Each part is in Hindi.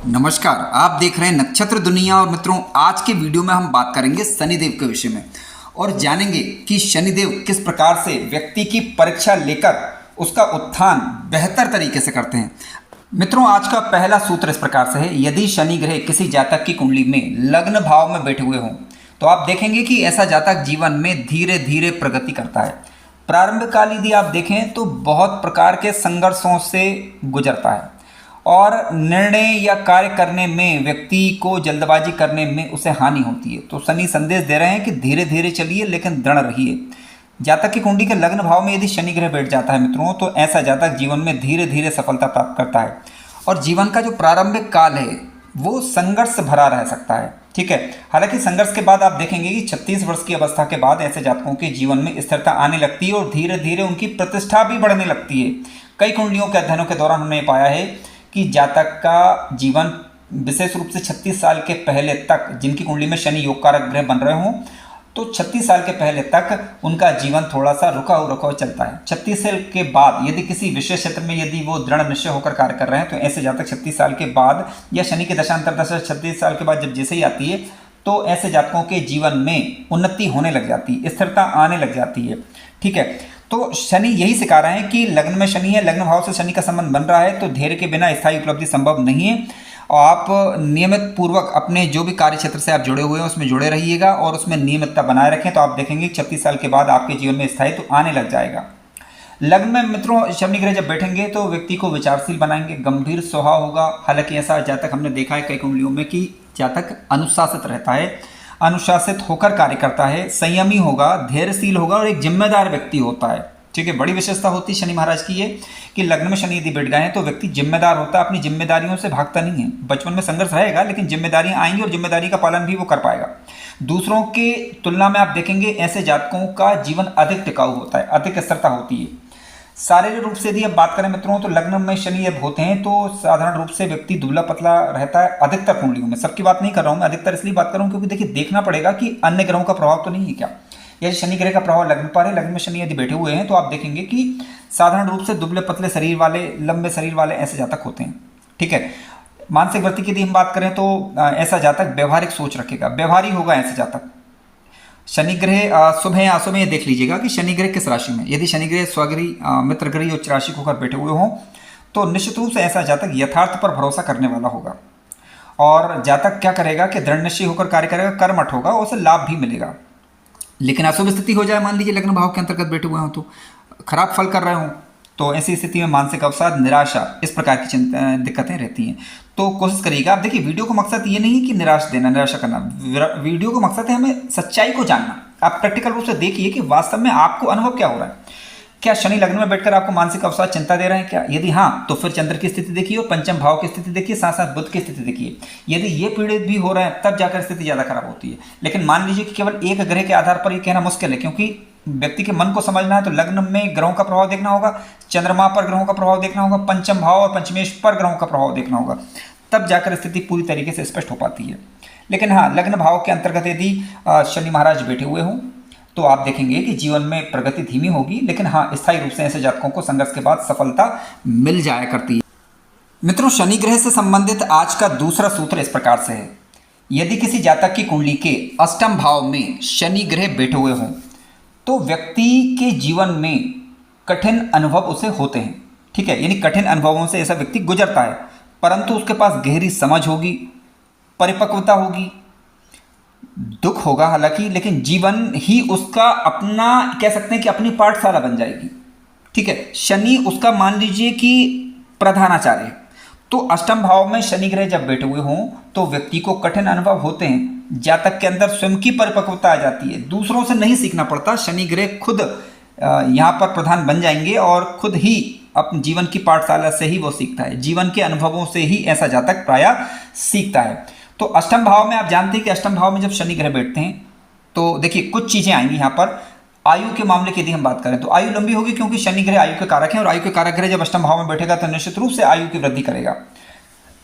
नमस्कार, आप देख रहे हैं नक्षत्र दुनिया। और मित्रों, आज के वीडियो में हम बात करेंगे शनिदेव के विषय में और जानेंगे कि शनिदेव किस प्रकार से व्यक्ति की परीक्षा लेकर उसका उत्थान बेहतर तरीके से करते हैं। मित्रों, आज का पहला सूत्र इस प्रकार से है। यदि शनि ग्रह किसी जातक की कुंडली में लग्न भाव में बैठे हुए हों तो आप देखेंगे कि ऐसा जातक जीवन में धीरे धीरे प्रगति करता है। प्रारंभिक काल यदि आप देखें तो बहुत प्रकार के संघर्षों से गुजरता है और निर्णय या कार्य करने में व्यक्ति को जल्दबाजी करने में उसे हानि होती है। तो शनि संदेश दे रहे हैं कि धीरे धीरे चलिए लेकिन दृढ़ रहिए। जातक की कुंडली के लग्न भाव में यदि शनि ग्रह बैठ जाता है मित्रों, तो ऐसा जातक जीवन में धीरे धीरे सफलता प्राप्त करता है और जीवन का जो प्रारंभिक काल है वो संघर्ष भरा रह सकता है। ठीक है, हालांकि संघर्ष के बाद आप देखेंगे कि 36 वर्ष की अवस्था के बाद ऐसे जातकों के जीवन में स्थिरता आने लगती है और धीरे धीरे उनकी प्रतिष्ठा भी बढ़ने लगती है। कई कुंडलियों के अध्ययनों के दौरान हमने पाया है कि जातक का जीवन विशेष रूप से 36 साल के पहले तक, जिनकी कुंडली में शनि योग कारक ग्रह बन रहे हों, तो 36 साल के पहले तक उनका जीवन थोड़ा सा रुका हुआ चलता है। 36 साल के बाद यदि किसी विशेष क्षेत्र में यदि वो दृढ़ निश्चय होकर कार्य कर रहे हैं तो ऐसे जातक 36 साल के बाद या शनि के दशांतर दशा 36 साल के बाद जब जैसे ही आती है तो ऐसे जातकों के जीवन में उन्नति होने लग जाती है, स्थिरता आने लग जाती है। ठीक है, तो शनि यही सिखा रहे हैं कि लग्न में शनि है, लग्न भाव से शनि का संबंध बन रहा है तो धैर्य के बिना स्थायी उपलब्धि संभव नहीं है। और आप नियमित पूर्वक अपने जो भी कार्य क्षेत्र से आप जुड़े हुए हैं उसमें जुड़े रहिएगा और उसमें नियमितता बनाए रखें तो आप देखेंगे 36 साल के बाद आपके जीवन में स्थायित्व तो आने लग जाएगा। लग्न में मित्रों शनि ग्रह जब बैठेंगे तो व्यक्ति को विचारशील बनाएंगे, गंभीर स्वभाव होगा। हालांकि ऐसा जातक हमने देखा है कई कुंडलियों में कि जातक अनुशासित रहता है, अनुशासित होकर कार्य करता है, संयमी होगा, धैर्यशील होगा और एक जिम्मेदार व्यक्ति होता है। ठीक है, बड़ी विशेषता होती है शनि महाराज की ये कि लग्न में शनि यदि बैठ गए हैं तो व्यक्ति जिम्मेदार होता है, अपनी जिम्मेदारियों से भागता नहीं है। बचपन में संघर्ष रहेगा लेकिन जिम्मेदारियां आएंगी और जिम्मेदारी का पालन भी वो कर पाएगा। दूसरों के तुलना में आप देखेंगे ऐसे जातकों का जीवन अधिक टिकाऊ होता है, अधिक स्थिरता होती है। शारीरिक रूप से यदि आप बात करें मित्रों तो लग्न में शनि जब होते हैं तो साधारण रूप से व्यक्ति दुबला पतला रहता है अधिकतर कुंडलियों में। सबकी बात नहीं कर रहा हूँ मैं, अधिकतर इसलिए बात कर रहा हूँ क्योंकि देखिए देखना पड़ेगा कि अन्य ग्रहों का प्रभाव तो नहीं है क्या। यदि शनि ग्रह का प्रभाव लग्न पर है, लग्न में शनि यदि बैठे हुए हैं तो आप देखेंगे कि साधारण रूप से दुबले पतले शरीर वाले, लंबे शरीर वाले ऐसे जातक होते हैं। ठीक है, मानसिक वृत्ति की यदि हम बात करें तो ऐसा जातक व्यवहारिक सोच रखेगा, व्यवहारी होगा ऐसे जातक। शनि ग्रह शुभ है अशुभ है देख लीजिएगा कि शनि ग्रह किस राशि में। यदि शनि ग्रह स्वगृही, मित्र ग्रही, उच्च राशि होकर बैठे हुए हों तो निश्चित रूप से ऐसा जातक यथार्थ पर भरोसा करने वाला होगा और जातक क्या करेगा कि दृढ़ निश्चय होकर कार्य करेगा, कर्मठ होगा और उसे लाभ भी मिलेगा। लेकिन अशुभ स्थिति हो जाए, मान लीजिए लग्न भाव के अंतर्गत बैठे हुए हों तो खराब फल कर रहे हों तो ऐसी स्थिति में मानसिक अवसाद, निराशा, इस प्रकार की दिक्कतें रहती हैं। तो कोशिश करिएगा। आप देखिए वीडियो का मकसद ये नहीं है कि निराश देना, निराशा करना। वीडियो का मकसद है हमें सच्चाई को जानना। आप प्रैक्टिकल रूप से देखिए कि वास्तव में आपको अनुभव क्या हो रहा है। क्या शनि लग्न में बैठकर आपको मानसिक अवसाद, चिंता दे रहे हैं क्या? यदि हाँ तो फिर चंद्र की स्थिति देखिए और पंचम भाव की स्थिति देखिए, साथ साथ बुध की स्थिति देखिए। यदि ये पीड़ित भी हो रहे हैं तब जाकर स्थिति ज़्यादा खराब होती है। लेकिन मान लीजिए कि केवल एक ग्रह के आधार पर ये कहना मुश्किल है क्योंकि व्यक्ति के मन को समझना है तो लग्न में ग्रहों का प्रभाव देखना होगा, चंद्रमा पर ग्रहों का प्रभाव देखना होगा, पंचम भाव और पंचमेश पर ग्रहों का प्रभाव देखना होगा, तब जाकर स्थिति पूरी तरीके से स्पष्ट हो पाती है। लेकिन हाँ, लग्न भाव के अंतर्गत यदि शनि महाराज बैठे हुए हों तो आप देखेंगे कि जीवन में प्रगति धीमी होगी, लेकिन हाँ स्थायी रूप से ऐसे जातकों को संघर्ष के बाद सफलता मिल जाया करती है। मित्रों, शनि ग्रह से संबंधित आज का दूसरा सूत्र इस प्रकार से है। यदि किसी जातक की कुंडली के अष्टम भाव में शनि ग्रह बैठे हुए हों तो व्यक्ति के जीवन में कठिन अनुभव उसे होते हैं। ठीक है, यानी कठिन अनुभवों से ऐसा व्यक्ति गुजरता है, परंतु उसके पास गहरी समझ होगी, परिपक्वता होगी, दुख होगा हालांकि, लेकिन जीवन ही उसका अपना, कह सकते हैं कि अपनी पाठशाला बन जाएगी। ठीक है, शनि उसका मान लीजिए कि प्रधानाचार्य है। तो अष्टम भाव में शनि ग्रह जब बैठे हुए हों तो व्यक्ति को कठिन अनुभव होते हैं, जातक के अंदर स्वयं की परिपक्वता आ जाती है, दूसरों से नहीं सीखना पड़ता। शनि ग्रह खुद यहाँ पर प्रधान बन जाएंगे और खुद ही अपने जीवन की पाठशाला से ही वो सीखता है, जीवन के अनुभवों से ही ऐसा जातक प्रायः सीखता है। तो अष्टम भाव में आप जानते हैं कि अष्टम भाव में जब शनि ग्रह बैठते हैं तो देखिए कुछ चीज़ें आएंगी यहाँ पर। आयु के मामले की यदि हम बात करें तो आयु लंबी होगी क्योंकि शनि ग्रह आयु के कारक है और आयु के कारक ग्रह जब अष्टम भाव में बैठेगा तो निश्चित रूप से आयु की वृद्धि करेगा।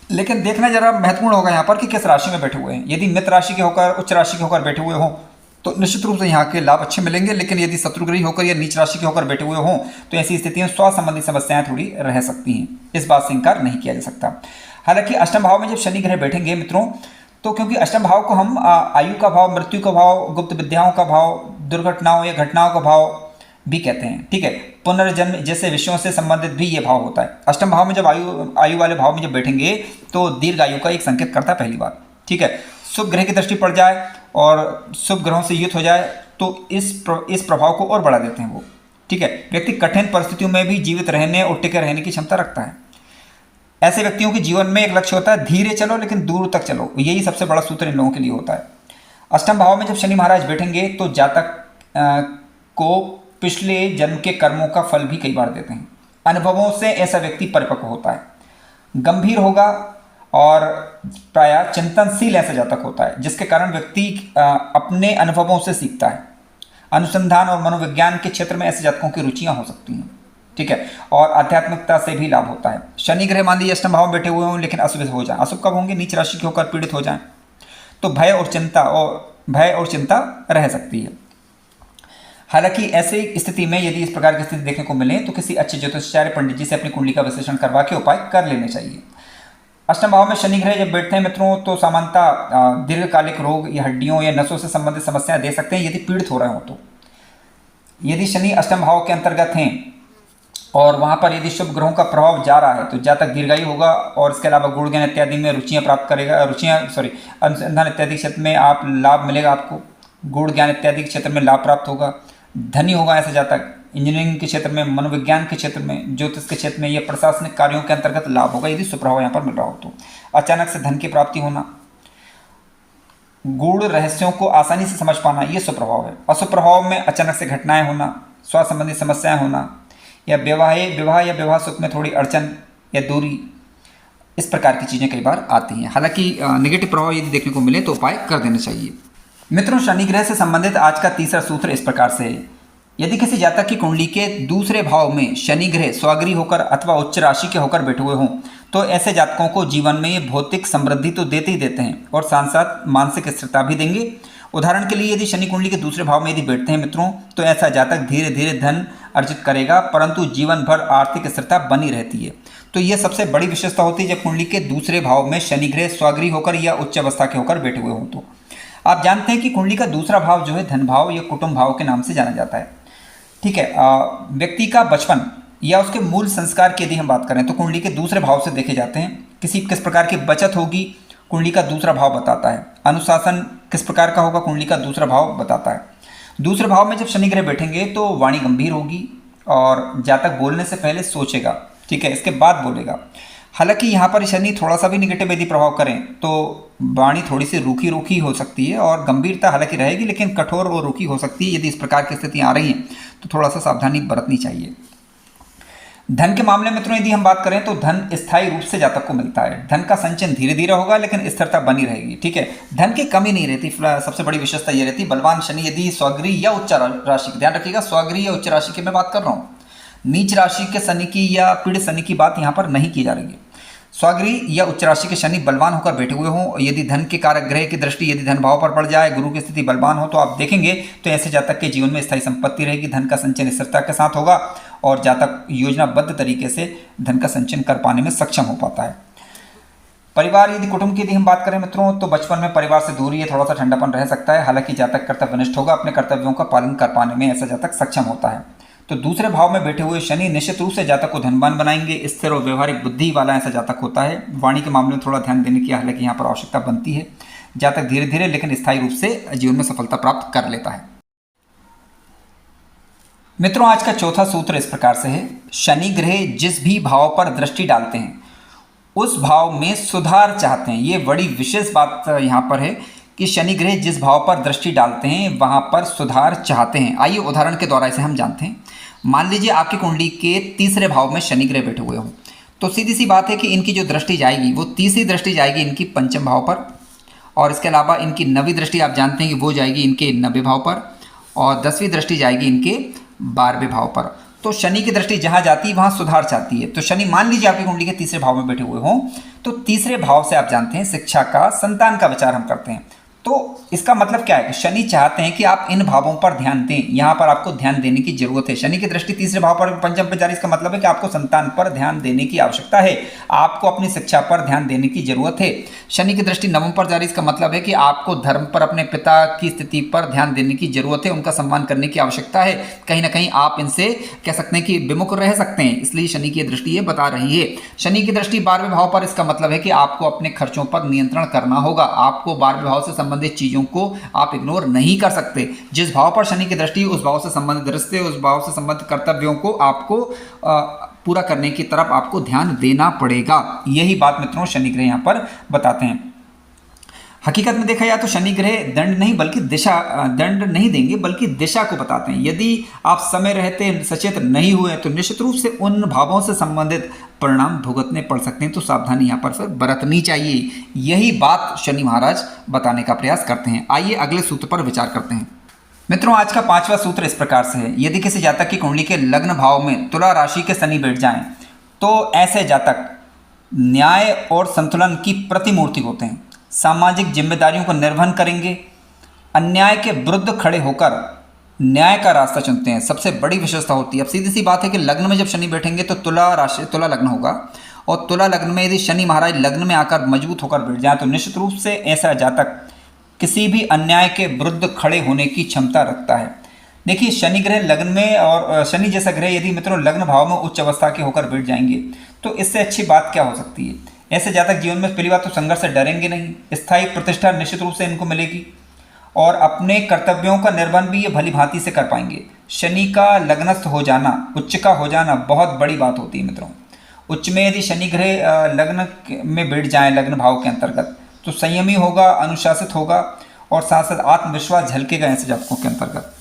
लेकिन देखना जरा महत्वपूर्ण होगा यहाँ पर कि किस राशि में बैठे हुए हैं। यदि मित्र राशि के होकर, उच्च राशि के होकर बैठे हुए हों तो निश्चित रूप से यहाँ के लाभ अच्छे मिलेंगे। लेकिन यदि शत्रुग्रही होकर या नीच राशि के होकर बैठे हुए हों तो ऐसी स्थितियों स्वास्थ्य संबंधी समस्याएं थोड़ी रह सकती हैं, इस बात से इनकार नहीं किया जा सकता। हालांकि अष्टम भाव में जब शनि ग्रह बैठेंगे मित्रों, तो क्योंकि अष्टम भाव को हम आयु का भाव, मृत्यु का भाव, गुप्त विद्याओं का भाव, दुर्घटनाओं या घटनाओं का भाव भी कहते हैं। ठीक है, पुनर्जन्म जैसे विषयों से संबंधित भी ये भाव होता है। अष्टम भाव में जब आयु वाले भाव में जब बैठेंगे तो दीर्घ आयु का एक संकेत करता है पहली बार। ठीक है, शुभ ग्रह की दृष्टि पड़ जाए और शुभ ग्रहों से युक्त हो जाए तो इस प्रभाव को और बढ़ा देते हैं वो। ठीक है, व्यक्ति कठिन परिस्थितियों में भी जीवित रहने और टिके रहने की क्षमता रखता है। ऐसे व्यक्तियों के जीवन में एक लक्ष्य होता है, धीरे चलो लेकिन दूर तक चलो। यही सबसे बड़ा सूत्र इन लोगों के लिए होता है। अष्टम भाव में जब शनि महाराज बैठेंगे तो जातक को पिछले जन्म के कर्मों का फल भी कई बार देते हैं। अनुभवों से ऐसा व्यक्ति परिपक्व होता है, गंभीर होगा और प्रायः चिंतनशील ऐसा जातक होता है, जिसके कारण व्यक्ति अपने अनुभवों से सीखता है। अनुसंधान और मनोविज्ञान के क्षेत्र में ऐसे जातकों की रुचियां हो सकती हैं। ठीक है, और आध्यात्मिकता से भी लाभ होता है। शनि ग्रह मान लीजिए अष्टम भाव में बैठे हुए हों लेकिन अशुभ हो जाए, अशुभ कब होंगे, नीच राशि के होकर पीड़ित हो जाएं, तो भय और चिंता रह सकती है। हालांकि ऐसे स्थिति में यदि इस प्रकार की स्थिति देखने को मिले तो किसी अच्छे ज्योतिषाचार्य पंडित जी से अपनी कुंडली का विश्लेषण करवा के उपाय कर लेने चाहिए। अष्टम भाव में शनि ग्रह जब बैठते हैं मित्रों तो सामान्यतः दीर्घकालिक रोग या हड्डियों या नसों से संबंधित समस्याएं दे सकते हैं यदि पीड़ित हो रहे हो तो। यदि शनि अष्टम भाव के अंतर्गत हैं और वहां पर यदि शुभ ग्रहों का प्रभाव जा रहा है तो जातक दीर्घायु होगा और इसके अलावा गुण ज्ञान इत्यादि में रुचियां प्राप्त करेगा। अनुसंधान इत्यादि क्षेत्र में आप लाभ मिलेगा, आपको गुण ज्ञान इत्यादि क्षेत्र में लाभ प्राप्त होगा। धनी होगा ऐसा जातक। इंजीनियरिंग के क्षेत्र में, मनोविज्ञान के क्षेत्र में, ज्योतिष के क्षेत्र में या प्रशासनिक कार्यों के अंतर्गत लाभ होगा यदि सुप्रभाव यहाँ पर मिल रहा हो तो। अचानक से धन की प्राप्ति होना, गूढ़ रहस्यों को आसानी से समझ पाना, ये सुप्रभाव है। अशुभ प्रभाव में अचानक से घटनाएं होना, स्वास्थ्य संबंधी समस्याएं होना या विवाह सुख में थोड़ी अड़चन या दूरी, इस प्रकार की चीज़ें कई बार आती हैं। हालांकि नेगेटिव प्रभाव यदि देखने को मिले तो उपाय कर देना चाहिए। मित्रों, शनि ग्रह से संबंधित आज का तीसरा सूत्र इस प्रकार से है। यदि किसी जातक की कुंडली के दूसरे भाव में शनि ग्रह स्वाग्री होकर अथवा उच्च राशि के होकर बैठे हुए हों तो ऐसे जातकों को जीवन में ये भौतिक समृद्धि तो देते ही देते हैं और साथ साथ मानसिक स्थिरता भी देंगे। उदाहरण के लिए यदि शनि कुंडली के दूसरे भाव में यदि बैठते हैं मित्रों तो ऐसा जातक धीरे धीरे धन अर्जित करेगा परंतु जीवन भर आर्थिक स्थिरता बनी रहती है। तो यह सबसे बड़ी विशेषता होती है जब कुंडली के दूसरे भाव में शनि ग्रह स्वाग्री होकर या उच्च अवस्था के होकर बैठे हुए हों तो। आप जानते हैं कि कुंडली का दूसरा भाव जो है धन भाव या कुटुंब भाव के नाम से जाना जाता है। ठीक है, व्यक्ति का बचपन या उसके मूल संस्कार की यदि हम बात करें तो कुंडली के दूसरे भाव से देखे जाते हैं। किस प्रकार की बचत होगी कुंडली का दूसरा भाव बताता है। अनुशासन किस प्रकार का होगा कुंडली का दूसरा भाव बताता है। दूसरे भाव में जब शनि ग्रह बैठेंगे तो वाणी गंभीर होगी और जातक बोलने से पहले सोचेगा, ठीक है, इसके बाद बोलेगा। हालांकि यहाँ पर शनि थोड़ा सा भी निगेटिव यदि प्रभाव करें तो वाणी थोड़ी सी रूखी हो सकती है और गंभीरता हालांकि रहेगी लेकिन कठोर और रूखी हो सकती है। यदि इस प्रकार की स्थितियाँ आ रही हैं तो थोड़ा सा सावधानी बरतनी चाहिए। धन के मामले में मित्रों यदि हम बात करें तो धन स्थायी रूप से जातक को मिलता है। धन का संचयन धीरे धीरे होगा लेकिन स्थिरता बनी रहेगी। ठीक है, धन की कमी नहीं रहती। सबसे बड़ी विशेषता ये रहती, बलवान शनि यदि स्वाग्री या उच्च राशि, ध्यान रखिएगा स्वाग्री या उच्च राशि की मैं बात कर रहा हूँ, नीच राशि के शनि की या पीड़ित शनि की बात यहाँ पर नहीं की जा रही है। स्वाग्री या उच्च राशि के शनि बलवान होकर बैठे हुए हों, यदि धन के कारक ग्रह की दृष्टि यदि धन भाव पर पड़ जाए, गुरु की स्थिति बलवान हो तो आप देखेंगे तो ऐसे जातक के जीवन में स्थायी संपत्ति रहेगी, धन का संचयन स्थिरता के साथ होगा और जातक योजनाबद्ध तरीके से धन का संचयन कर पाने में सक्षम हो पाता है। परिवार यदि कुटुंब की यदि हम बात करें मित्रों तो बचपन में परिवार से दूरी है, थोड़ा सा ठंडापन रह सकता है। हालांकि जातक कर्तव्यनिष्ठ होगा, अपने कर्तव्यों का पालन कर पाने में ऐसा जातक सक्षम होता है। तो दूसरे भाव में बैठे हुए शनि निश्चित रूप से जातक को धनवान बनाएंगे। स्थिर और व्यवहारिक बुद्धि वाला ऐसा जातक होता है। वाणी के मामले में थोड़ा ध्यान देने की हालांकि यहाँ पर आवश्यकता बनती है। जातक धीरे धीरे लेकिन स्थायी रूप से जीवन में सफलता प्राप्त कर लेता है। मित्रों, आज का चौथा सूत्र इस प्रकार से है, शनि ग्रह जिस भी भाव पर दृष्टि डालते हैं उस भाव में सुधार चाहते हैं। ये बड़ी विशेष बात यहाँ पर है कि शनि ग्रह जिस भाव पर दृष्टि डालते हैं वहाँ पर सुधार चाहते हैं। आइए उदाहरण के द्वारा इसे हम जानते हैं। मान लीजिए आपकी कुंडली के तीसरे भाव में शनि ग्रह बैठे हुए हों तो सीधी सी बात है कि इनकी जो दृष्टि जाएगी वो तीसरी दृष्टि जाएगी इनकी पंचम भाव पर और इसके अलावा इनकी नवीं दृष्टि आप जानते हैं कि वो जाएगी इनके 90वें भाव पर और 10वीं दृष्टि जाएगी इनके 12वें भाव पर। तो शनि की दृष्टि जहाँ जाती है वहाँ सुधार चाहती है। तो शनि मान लीजिए आपकी कुंडली के तीसरे भाव में बैठे हुए हों तो तीसरे भाव से आप जानते हैं शिक्षा का, संतान का विचार हम करते हैं। तो इसका मतलब क्या है कि शनि चाहते हैं कि आप इन भावों पर ध्यान दें, यहाँ पर आपको ध्यान देने की जरूरत है। शनि की दृष्टि तीसरे भाव पर पंचम पर जा रही, इसका मतलब है कि आपको संतान पर ध्यान देने की आवश्यकता है, आपको अपनी शिक्षा पर ध्यान देने की जरूरत है। शनि की दृष्टि नवम पर जा रही, इसका मतलब है कि आपको धर्म पर, अपने पिता की स्थिति पर ध्यान देने की जरूरत है, उनका सम्मान करने की आवश्यकता है। कहीं ना कहीं आप इनसे कह सकते हैं कि विमुख रह सकते हैं, इसलिए शनि की दृष्टि ये बता रही है। शनि की दृष्टि 12वें भाव पर, इसका मतलब है कि आपको अपने खर्चों पर नियंत्रण करना होगा, आपको 12वें भाव से संबंधित चीजों को आप इग्नोर नहीं कर सकते। जिस भाव पर शनि की दृष्टि, उस भाव से संबंधित दृष्टि, उस भाव से संबंधित कर्तव्यों को आपको पूरा करने की तरफ आपको ध्यान देना पड़ेगा। यही बात मित्रों शनि ग्रह यहाँ पर बताते हैं। हकीकत में देखा जाए तो शनि ग्रह दंड नहीं देंगे बल्कि दिशा को बताते हैं। यदि आप समय रहते सचेत नहीं हुए तो निश्चित रूप से उन भावों से संबंधित परिणाम भुगतने पड़ सकते हैं, तो सावधानी यहाँ पर फिर बरतनी चाहिए। यही बात शनि महाराज बताने का प्रयास करते हैं। आइए अगले सूत्र पर विचार करते हैं। मित्रों, आज का 5वां सूत्र इस प्रकार से है। यदि किसी जातक की कुंडली के लग्न भाव में तुला राशि के शनि बैठ जाएं तो ऐसे जातक न्याय और संतुलन की प्रतिमूर्ति होते हैं, सामाजिक जिम्मेदारियों को निर्वहन करेंगे, अन्याय के विरुद्ध खड़े होकर न्याय का रास्ता चुनते हैं, सबसे बड़ी विशेषता होती है। अब सीधी सी बात है कि लग्न में जब शनि बैठेंगे तो तुला लग्न होगा, और तुला लग्न में यदि शनि महाराज लग्न में आकर मजबूत होकर बैठ जाए तो निश्चित रूप से ऐसा जातक किसी भी अन्याय के विरुद्ध खड़े होने की क्षमता रखता है। देखिए, शनि ग्रह लग्न में, और शनि जैसा ग्रह यदि मित्रों लग्न भाव में उच्च अवस्था के होकर बैठ जाएंगे तो इससे अच्छी बात क्या हो सकती है। ऐसे जातक जीवन में पहली बात तो संघर्ष से डरेंगे नहीं, स्थायी प्रतिष्ठा निश्चित रूप से इनको मिलेगी, और अपने कर्तव्यों का निर्वहन भी ये भली भांति से कर पाएंगे। शनि का लग्नस्थ हो जाना, उच्च का हो जाना बहुत बड़ी बात होती है मित्रों। उच्च में यदि शनि ग्रह लग्न में बैठ जाए लग्न भाव के अंतर्गत तो संयमी होगा, अनुशासित होगा, और साथ साथ आत्मविश्वास झलकेगा ऐसे जातकों के अंतर्गत।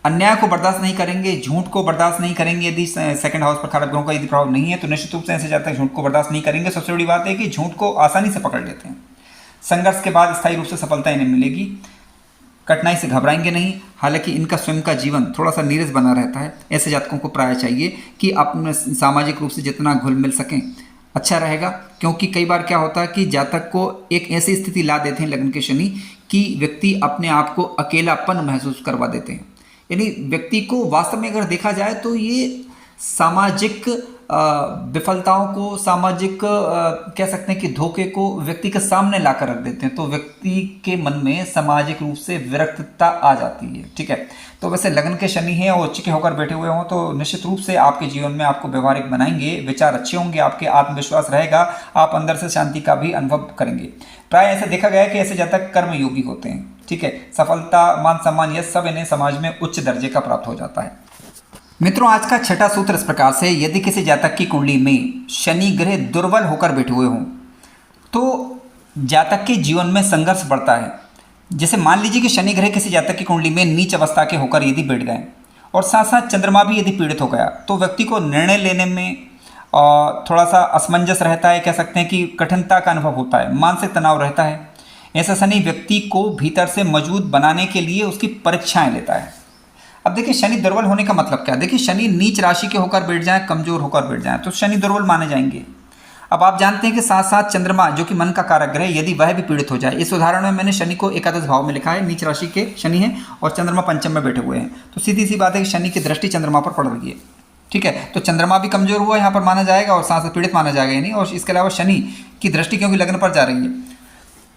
अन्याय को बर्दाश्त नहीं करेंगे, झूठ को बर्दाश्त नहीं करेंगे। यदि सेकंड हाउस पर खराब ग्रहों का यदि प्रभाव नहीं है तो निश्चित रूप से ऐसे जातक झूठ को बर्दाश्त नहीं करेंगे। सबसे बड़ी बात है कि झूठ को आसानी से पकड़ लेते हैं। संघर्ष के बाद स्थायी रूप से सफलता इन्हें मिलेगी, कठिनाई से घबराएंगे नहीं। हालांकि इनका स्वयं का जीवन थोड़ा सा नीरस बना रहता है। ऐसे जातकों को प्राय चाहिए कि अपने सामाजिक रूप से जितना घुल मिल सकें अच्छा रहेगा, क्योंकि कई बार क्या होता है कि जातक को एक ऐसी स्थिति ला देते हैं लग्न के शनि कि व्यक्ति अपने आप को अकेलापन महसूस करवा देते हैं। यानी व्यक्ति को वास्तव में अगर देखा जाए तो ये सामाजिक विफलताओं को, सामाजिक कह सकते हैं कि धोखे को व्यक्ति के सामने लाकर रख देते हैं, तो व्यक्ति के मन में सामाजिक रूप से विरक्तता आ जाती है। ठीक है, तो वैसे लग्न के शनि हैं और उच्च के होकर बैठे हुए हों तो निश्चित रूप से आपके जीवन में आपको व्यवहारिक बनाएंगे, विचार अच्छे होंगे, आपके आत्मविश्वास रहेगा, आप अंदर से शांति का भी अनुभव करेंगे। प्राय ऐसे देखा गया है कि ऐसे जातक कर्मयोगी होते हैं। ठीक है, सफलता, मान सम्मान, यह सब इन्हें समाज में उच्च दर्जे का प्राप्त हो जाता है। मित्रों, आज का छठा सूत्र इस प्रकार से, यदि किसी जातक की कुंडली में शनि ग्रह दुर्बल होकर बैठे हुए हों तो जातक के जीवन में संघर्ष बढ़ता है। जैसे मान लीजिए कि शनि ग्रह किसी जातक की कुंडली में नीच अवस्था के होकर यदि बैठ गए और साथ साथ चंद्रमा भी यदि पीड़ित हो गया तो व्यक्ति को निर्णय लेने में थोड़ा सा असमंजस रहता है, कह सकते हैं कि कठिनता का अनुभव होता है, मानसिक तनाव रहता है। ऐसा शनि व्यक्ति को भीतर से मजबूत बनाने के लिए उसकी परीक्षाएं लेता है। अब देखिए, शनि दुर्बल होने का मतलब क्या है। देखिए, शनि नीच राशि के होकर बैठ जाए, कमजोर होकर बैठ जाए तो शनि दुर्बल माने जाएंगे। अब आप जानते हैं कि साथ साथ चंद्रमा जो कि मन का कारक ग्रह, यदि वह भी पीड़ित हो जाए, इस उदाहरण में मैंने शनि को एकादश भाव में लिखा है, नीच राशि के शनि है और चंद्रमा पंचम में बैठे हुए हैं, तो सीधी सी बात है कि शनि की दृष्टि चंद्रमा पर पड़ रही है। ठीक है, तो चंद्रमा भी कमजोर हुआ यहाँ पर माना जाएगा और साथ साथ पीड़ित माना जाएगा नहीं, और इसके अलावा शनि की दृष्टि क्योंकि लग्न पर जा रही है,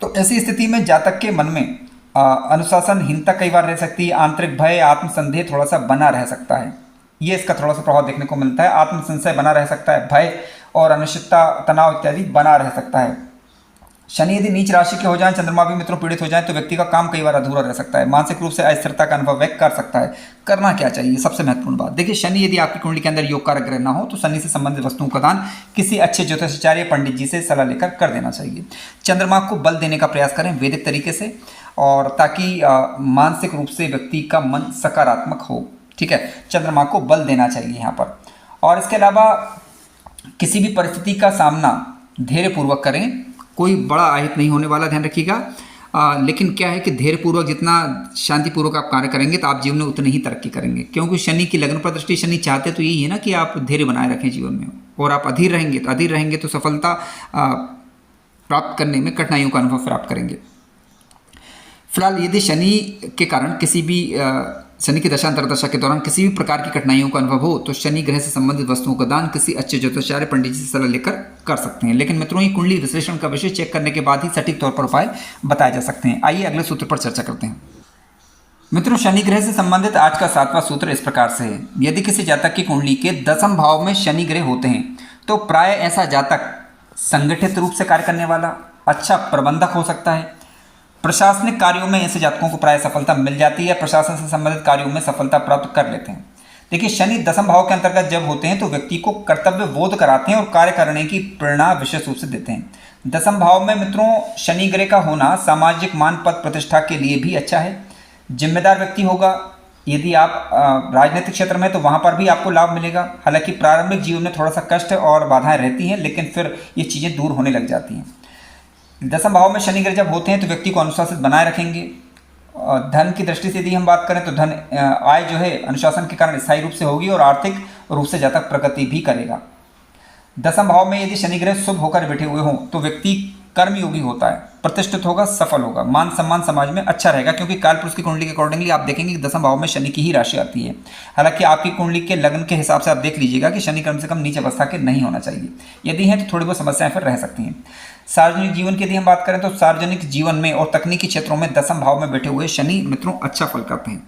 तो ऐसी स्थिति में जातक के मन में अनुशासनहीनता कई बार रह सकती है, आंतरिक भय, आत्मसंदेह थोड़ा सा बना रह सकता है। ये इसका थोड़ा सा प्रभाव देखने को मिलता है। आत्मसंशय बना रह सकता है, भय और अनिश्चितता, तनाव इत्यादि बना रह सकता है। शनि यदि नीच राशि के हो जाएं, चंद्रमा भी मित्रों पीड़ित हो जाए तो व्यक्ति का काम कई बार अधूरा रह सकता है, मानसिक रूप से अस्थिरता का अनुभव व्यक्त कर सकता है। करना क्या चाहिए, सबसे महत्वपूर्ण बात देखिए, शनि यदि आपकी कुंडली के अंदर योग कारक ग्रह ना हो तो शनि से संबंधित वस्तुओं का दान किसी अच्छे ज्योतिषाचार्य पंडित जी से सलाह लेकर कर देना चाहिए। चंद्रमा को बल देने का प्रयास करें वैदिक तरीके से, और ताकि मानसिक रूप से व्यक्ति का मन सकारात्मक हो। ठीक है, चंद्रमा को बल देना चाहिए यहाँ पर। और इसके अलावा किसी भी परिस्थिति का सामना धैर्यपूर्वक करें, कोई बड़ा आहित नहीं होने वाला, ध्यान रखिएगा। लेकिन क्या है कि धैर्यपूर्वक जितना शांतिपूर्वक आप कार्य करेंगे तो आप जीवन में उतनी ही तरक्की करेंगे, क्योंकि शनि की लग्न पर दृष्टि, शनि चाहते तो यही है ना कि आप धैर्य बनाए रखें जीवन में, और आप अधीर रहेंगे तो सफलता प्राप्त करने में कठिनाइयों का अनुभव प्राप्त करेंगे। फिलहाल यदि शनि के कारण किसी भी शनि की दशा अंतर्दशा के दौरान किसी भी प्रकार की कठिनाइयों का अनुभव हो तो शनि ग्रह से संबंधित वस्तुओं का दान किसी अच्छे ज्योतिषाचार्य पंडित जी से सलाह लेकर कर सकते हैं। लेकिन मित्रों, ये कुंडली विश्लेषण का विषय चेक करने के बाद ही सटीक तौर पर उपाय बताए जा सकते हैं। आइए अगले सूत्र पर चर्चा करते हैं। मित्रों, शनि ग्रह से संबंधित आज का 7वां सूत्र इस प्रकार से है। यदि किसी जातक की कुंडली के 10वें भाव में शनि ग्रह होते हैं तो प्राय ऐसा जातक संगठित रूप से कार्य करने वाला, अच्छा प्रबंधक हो सकता है। प्रशासनिक कार्यों में ऐसे जातकों को प्राय सफलता मिल जाती है, प्रशासन से संबंधित कार्यों में सफलता प्राप्त कर लेते हैं। देखिए, शनि 10वें भाव के अंतर्गत जब होते हैं तो व्यक्ति को कर्तव्य बोध कराते हैं और कार्य करने की प्रेरणा विशेष रूप से देते हैं। 10वें भाव में मित्रों शनि ग्रह का होना सामाजिक मान पद प्रतिष्ठा के लिए भी अच्छा है। जिम्मेदार व्यक्ति होगा। यदि आप राजनीतिक क्षेत्र में तो वहाँ पर भी आपको लाभ मिलेगा। हालांकि प्रारंभिक जीवन में थोड़ा सा कष्ट और बाधाएं रहती हैं, लेकिन फिर ये चीज़ें दूर होने लग जाती हैं। 10वें भाव में शनि ग्रह जब होते हैं तो व्यक्ति को अनुशासित बनाए रखेंगे। धन की दृष्टि से यदि हम बात करें तो धन आय जो है अनुशासन के कारण स्थायी रूप से होगी और आर्थिक रूप से जातक प्रगति भी करेगा। 10वें भाव में यदि शनि ग्रह शुभ होकर बैठे हुए हों तो व्यक्ति कर्मयोगी होता है, प्रतिष्ठित होगा, सफल होगा, मान सम्मान समाज में अच्छा रहेगा। क्योंकि कालपुरुष की कुंडली के अकॉर्डिंगली आप देखेंगे कि 10वें भाव में शनि की ही राशि आती है। हालांकि आपकी कुंडली के लग्न के हिसाब से आप देख लीजिएगा कि शनि कम से कम नीच अवस्था के नहीं होना चाहिए। यदि हैं तो थोड़ी बहुत समस्याएं फिर रह सकती हैं। सार्वजनिक जीवन की यदि हम बात करें तो सार्वजनिक जीवन में और तकनीकी क्षेत्रों में 10वें भाव में बैठे हुए शनि मित्रों अच्छा फल करते हैं।